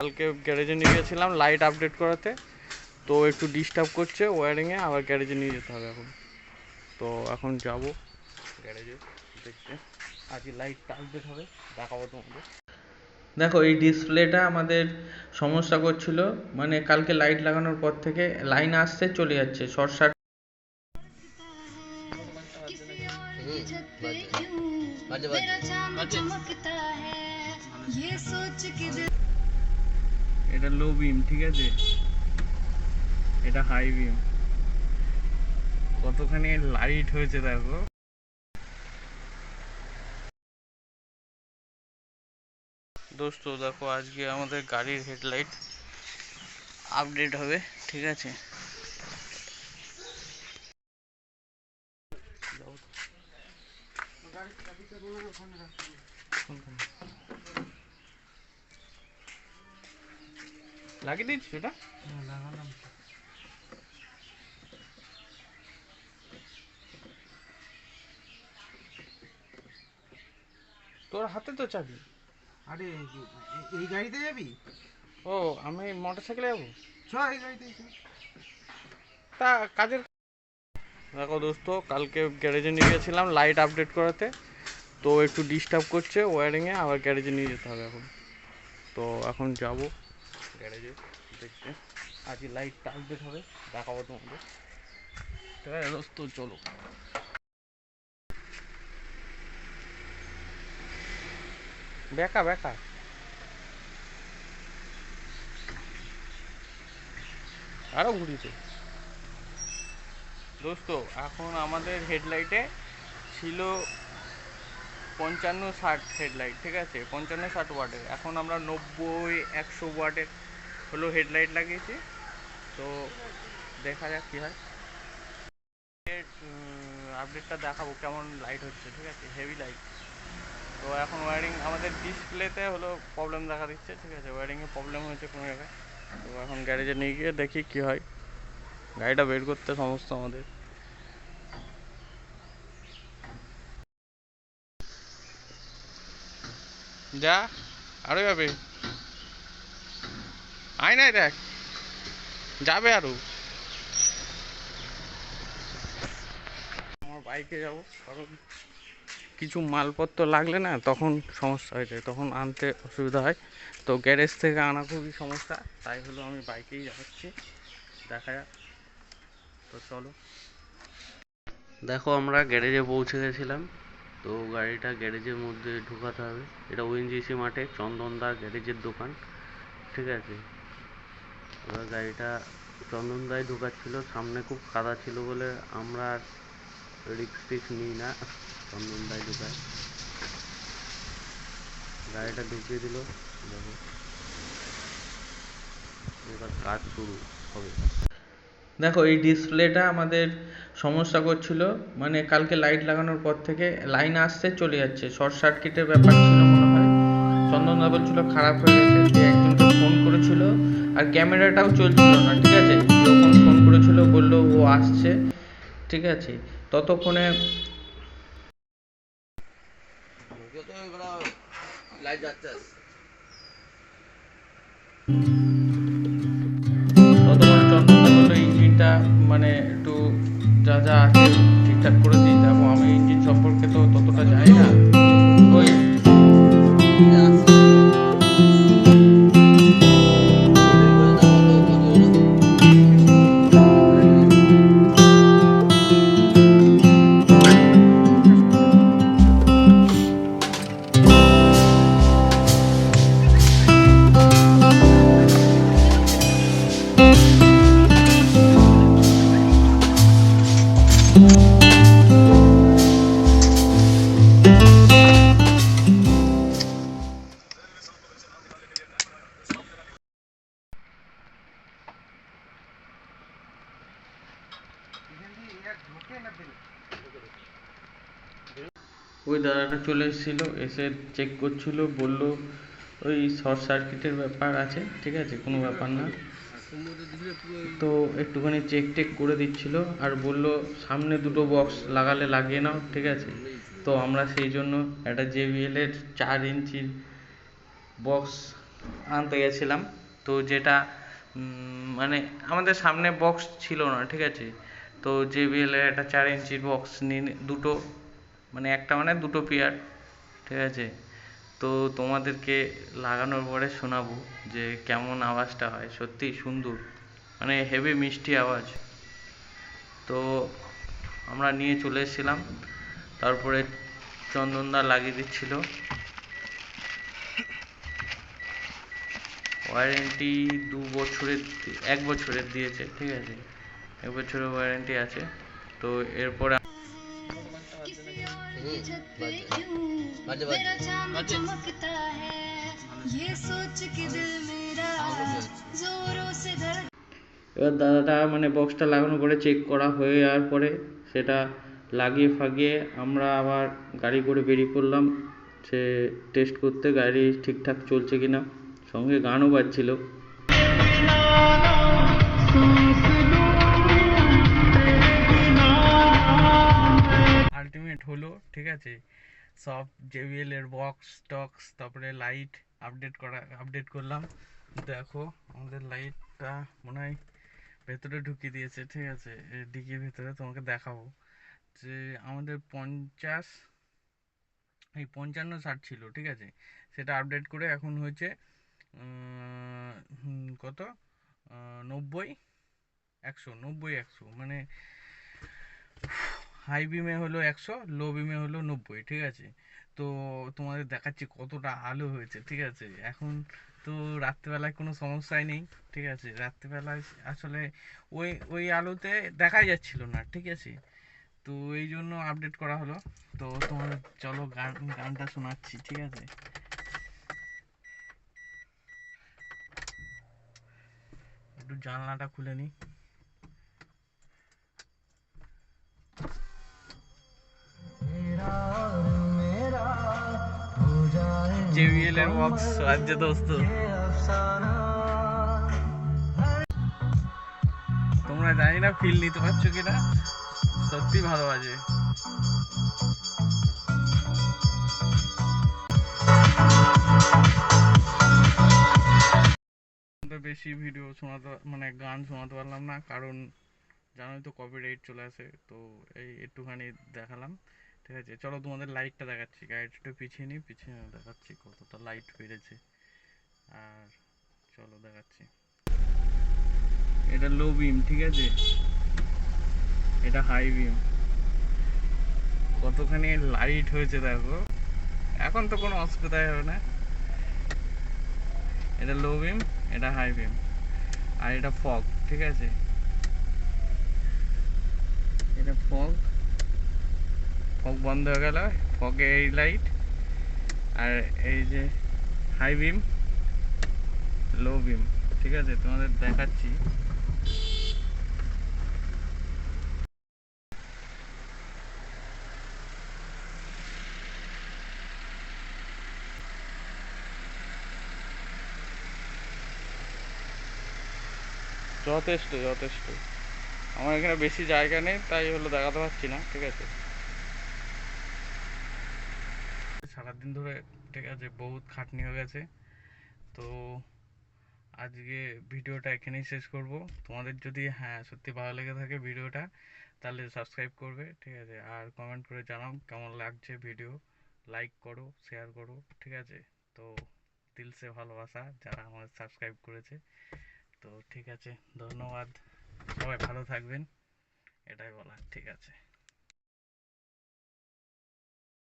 কালকে গ্যারেজে নিয়ে গেছিলাম লাইট আপডেট করাতে, তো একটু ডিস্টার্ব করছে ওয়্যারিংয়ে, আবার গ্যারেজে নিয়ে যেতে হবে এখন। তো এখন যাব গ্যারেজে দেখতে, আজকে লাইটটা আপডেট হবে, দেখাবো তোমাদের। দেখো এই ডিসপ্লেটা আমাদের সমস্যা করছিল, মানে কালকে লাইট লাগানোর পর থেকে লাইন আসছে চলে যাচ্ছে, শর্ট সার্কিট। এটা লো বিম, ঠিক আছে, এটা হাই বিম। কতখানি লাইট হয়েছে দেখো। দোস্ত দেখো, আজকে আমাদের গাড়ির হেডলাইট আপডেট হবে, ঠিক আছে। লাগিয়ে দিচ্ছি এটা, তোর হাতে তো চাবি। আরে এই গাড়িতে যাবি? ও আমি মোটর সাইকেলে যাবো, চ এই গাড়িতে। তা কাজের। দেখো দোস্ত, কালকে গ্যারেজে নিয়ে গেছিলাম লাইট আপডেট করাতে, তো একটু ডিস্টার্ব করছে ওয়্যারিংয়ে, আবার গ্যারেজে নিয়ে যেতে হবে এখন। তো এখন যাব গ্যারেজে দেখতে, আজকে লাইটটা আপডেট হবে, দেখাবো তোমাদের, ঠিক আছে দোস্ত, চলো। বেকা বেকা আরো ঘুরিতে। দোস্ত এখন আমাদের হেডলাইটে ছিল 55-60 হেডলাইট, ঠিক আছে, 55-60 ওয়াটের। এখন আমরা 90-100 ওয়াটের হলো হেডলাইট লাগিয়েছি, তো দেখা যাক কী হয়। আপডেটটা দেখাবো কেমন লাইট হচ্ছে, ঠিক আছে, হেভি লাইট। তো এখন ওয়্যারিং আমাদের ডিসপ্লেতে হলো প্রবলেম দেখা দিচ্ছে, ঠিক আছে, ওয়্যারিংয়ে প্রবলেম হয়েছে কোনো জায়গায়। তো এখন গ্যারেজে নিয়ে গিয়ে দেখি কী হয়, গাড়িটা বের করতে সমস্যা আমাদের। যা আরো যাবে, আয় নাই দেখ, যাবে আরো। আমার বাইকে যাব, কারণ কিছু মালপত্র লাগলে না তখন সমস্যা হয়ে যায়, তখন আনতে অসুবিধা হয়। তো গ্যারেজ থেকে আনা খুবই সমস্যা, তাই হলো আমি বাইকেই যাচ্ছি, দেখা যাক। তো চলো। দেখো আমরা গ্যারেজে পৌঁছে গেছিলাম, তো গাড়িটা গ্যারেজের মধ্যে ঢুকাতে হবে। এটা ওএনজিসি মাঠে চন্দনদা গ্যারেজের দোকান, ঠিক আছে। এবার গাড়িটা চন্দনদাই ঢুকাচ্ছিল, সামনে খুব কাদা ছিল বলে আমরা রিক্স টিক্স নিই না, চন্দনদাই ঢুকায়। গাড়িটা ঢুকিয়ে দিল, দেখো এবার কাজ শুরু হবে। দেখো এই ডিসপ্লেটা আমাদের সমস্যা করছিল, মানে কালকে লাইট লাগানোর পর থেকে লাইন আসছে চলে যাচ্ছে, শর্ট সার্কিটের ব্যাপার ছিল মনে হয়। চন্দনদা বলছিল খারাপ হয়ে গেছে, যে একজনকে ফোন করেছিল, আর ক্যামেরাটাও চলছিল না, ঠিক আছে। যখন ফোন করেছিল বললো ও আসছে, ঠিক আছে। ততক্ষণে চন্দনদা বললো ইঞ্জিনটা মানে একটু যা যা আছে ঠিকঠাক করে দিই। দেখো আমি ইঞ্জিন সম্পর্কে তো ততটা জানি না, ওই ওই দাদাটা চলে এসেছিলো, এসে চেক করছিল, বলল ওই শর্ট সার্কিটের ব্যাপার আছে, ঠিক আছে, কোনো ব্যাপার না। তো একটুখানি চেক টেক করে দিচ্ছিল, আর বলল সামনে দুটো বক্স লাগালে লাগিয়ে নাও, ঠিক আছে। তো আমরা সেই জন্য একটা JBL এর 4 ইঞ্চির বক্স আনতে গেছিলাম, তো যেটা মানে আমাদের সামনে বক্স ছিল না, ঠিক আছে। তো JBL এর একটা 4 ইঞ্চির বক্স নিয়ে দুটো, মানে একটা মানে দুটো পেয়ার, ঠিক আছে। তো তোমাদেরকে লাগানোর পরে শোনাবো যে কেমন আওয়াজটা হয়, সত্যি সুন্দর, মানে হেভি মিষ্টি আওয়াজ। তো আমরা নিয়ে চলে এসেছিলাম, তারপরে চন্দনদা লাগিয়ে দিচ্ছিল। ওয়ারেন্টি 2 বছরের, 1 বছরের দিয়েছে, ঠিক আছে, 1 বছরের ওয়ারেন্টি আছে। তো এরপরে এবার দাদাটা মানে বক্সটা লাগানোর পরে চেক করা হয়ে যাওয়ার পরে সেটা লাগিয়ে ফাগিয়ে আমরা আবার গাড়ি করে বেরিয়ে পড়লাম সে টেস্ট করতে গাড়ি ঠিকঠাক চলছে কিনা, সঙ্গে গানও বাজছিল। আলটিমেট হলো, ঠিক আছে। সব JBL এর বক্স টক্স, তারপরে লাইট আপডেট করলাম। দেখো আমাদের লাইটটা মনে হয় ভেতরে ঢুকিয়ে দিয়েছে, ঠিক আছে, ডিকির ভেতরে তোমাকে দেখাবো। যে আমাদের 55 60 ছিল, ঠিক আছে, সেটা আপডেট করে এখন হয়েছে কত 90 100 মানে হাই বিমে হলো 100, লো বিমে হলো 90, ঠিক আছে। তো তোমাদের দেখাচ্ছি কতটা আলো হয়েছে, ঠিক আছে। এখন তো রাত্রেবেলায় কোনো সমস্যাই নেই, ঠিক আছে। রাত্রেবেলায় আসলে ওই ওই আলোতে দেখাই যাচ্ছিল না, ঠিক আছে। তো এই জন্য আপডেট করা হলো। তো তোমাদের চলো গানটা শোনাচ্ছি, ঠিক আছে। একটু জানলাটা খুলে নি। JBL এর বক্স বাজছে দোস্ত, তোমরা জানি না ফিল নিতে পারছো কিনা, সত্যি ভালো বাজে। বেশি ভিডিও শোনাতে মানে গান শোনাতে পারলাম না, কারণ জানোই তো কপিরাইট চলে আসে। তো এই একটুখানি দেখালাম, ঠিক আছে। চলো তোমাদের লাইটটা দেখাচ্ছি, গাড়িটা একটু পিছিয়ে নিই, পিছিয়ে দেখাচ্ছি কতটা লাইট বেড়েছে। আর চলো দেখাচ্ছি, এটা লো বিম, ঠিক আছে, এটা হাই বিম, কতখানি লাইট হয়েছে দেখো। এখন তো কোনো অসুবিধাই হবে না। এটা লো বিম, এটা হাই বিম, আর এটা ফগ, ঠিক আছে। এটা ফগ, ফগ বন্ধ হয়ে গেল, ফগে এই লাইট, আর এই যে হাই বিম, লো বিম, ঠিক আছে, তোমাদের দেখাচ্ছি। যথেষ্ট যথেষ্ট, আমার এখানে বেশি জায়গা নেই, তাই হলো দেখাতে পারছি না, ঠিক আছে। সারাদিন ধরে, ঠিক আছে, বহুত খাটনি হয়ে গেছে। তো আজকে ভিডিওটা এখানেই শেষ করব। তোমাদের যদি হ্যাঁ সত্যি ভালো লেগে থাকে ভিডিওটা, তাহলে সাবস্ক্রাইব করবে, ঠিক আছে। আর কমেন্ট করে জানাও কেমন লাগছে ভিডিও, লাইক করো, শেয়ার করো, ঠিক আছে। তো দিল সে ভালোবাসা যারা আমাদের সাবস্ক্রাইব করেছে। তো ঠিক আছে, ধন্যবাদ, সবাই ভালো থাকবেন, এটাই বলা, ঠিক আছে।